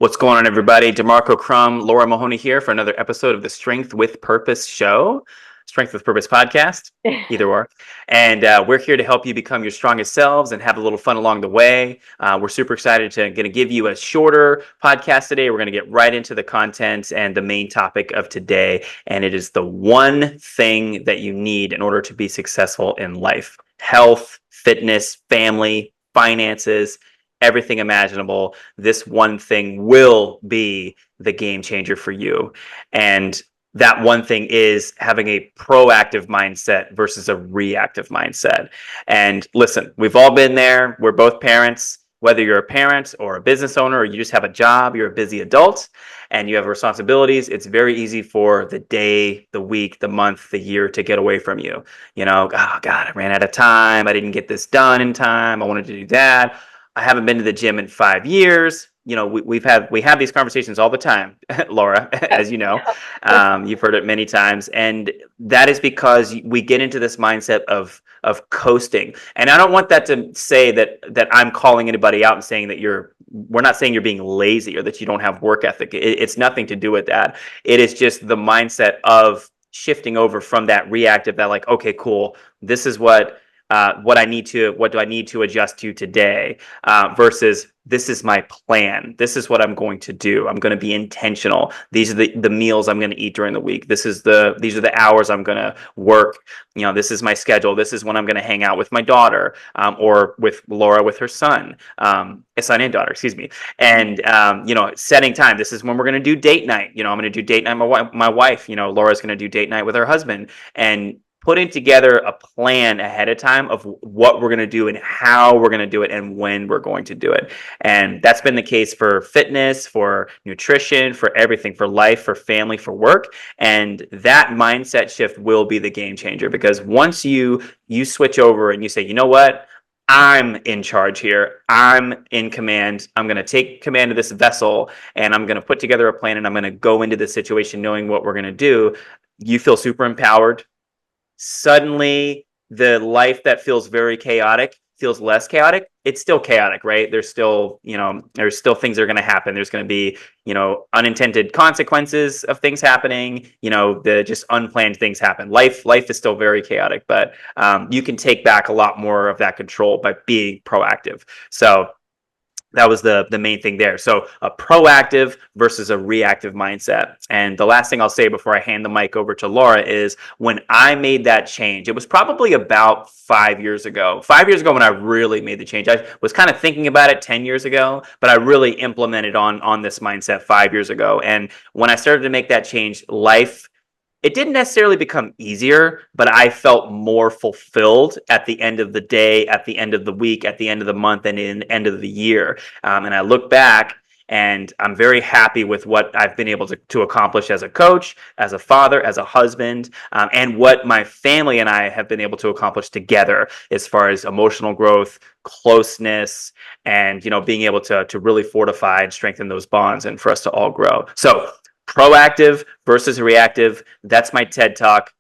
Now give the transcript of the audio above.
What's going on, everybody? Demarco Crum, Laura Mahoney here for another episode of the Strength with Purpose show, Strength with Purpose podcast, either or. And we're here to help you become your strongest selves and have a little fun along the way. We're super excited to going to give you a shorter podcast today. We're going to get right into the content and the main topic of today. And it is the one thing that you need in order to be successful in life: health, fitness, family, finances, everything imaginable. This one thing will be the game changer for you. And that one thing is having a proactive mindset versus a reactive mindset. And listen, we've all been there. We're both parents. Whether you're a parent or a business owner, or you just have a job, you're a busy adult and you have responsibilities, it's very easy for the day, the week, the month, the year to get away from you. You know, oh God, I ran out of time. I didn't get this done in time. I wanted to do that. I haven't been to the gym in 5 years. You know, we have these conversations all the time, Laura, as you know. You've heard it many times, and that is because we get into this mindset of coasting. And I don't want that to say that I'm calling anybody out and saying that we're not saying you're being lazy or that you don't have work ethic. It's nothing to do with that. It is just the mindset of shifting over from that reactive, that like, okay, cool, this is what do I need to adjust to today, versus this is my plan. This is what I'm going to do. I'm going to be intentional. These are the meals I'm going to eat during the week. These are the hours I'm going to work. You know, this is my schedule. This is when I'm going to hang out with my daughter, or with Laura with her son, a son and daughter, excuse me. And you know, setting time. This is when we're going to do date night. You know, I'm going to do date night with my wife. You know, Laura's going to do date night with her husband, and putting together a plan ahead of time of what we're going to do and how we're going to do it and when we're going to do it. And that's been the case for fitness, for nutrition, for everything, for life, for family, for work. And that mindset shift will be the game changer, because once you switch over and you say, you know what? I'm in charge here. I'm in command. I'm going to take command of this vessel and I'm going to put together a plan and I'm going to go into this situation knowing what we're going to do. You feel super empowered. Suddenly the life that feels very chaotic feels less chaotic. It's still chaotic, right? There's still things that are going to happen. There's going to be, unintended consequences of things happening. The just unplanned things happen. Life is still very chaotic, but you can take back a lot more of that control by being proactive. So that was the main thing there. So a proactive versus a reactive mindset. And the last thing I'll say before I hand the mic over to Laura is, when I made that change, it was probably about 5 years ago. 5 years ago when I really made the change. I was kind of thinking about it 10 years ago, but I really implemented on this mindset 5 years ago. And when I started to make that change, it didn't necessarily become easier, but I felt more fulfilled at the end of the day, at the end of the week, at the end of the month, and in the end of the year. And I look back and I'm very happy with what I've been able to accomplish as a coach, as a father, as a husband, and what my family and I have been able to accomplish together as far as emotional growth, closeness, and being able to really fortify and strengthen those bonds and for us to all grow. So proactive versus reactive. That's my TED Talk.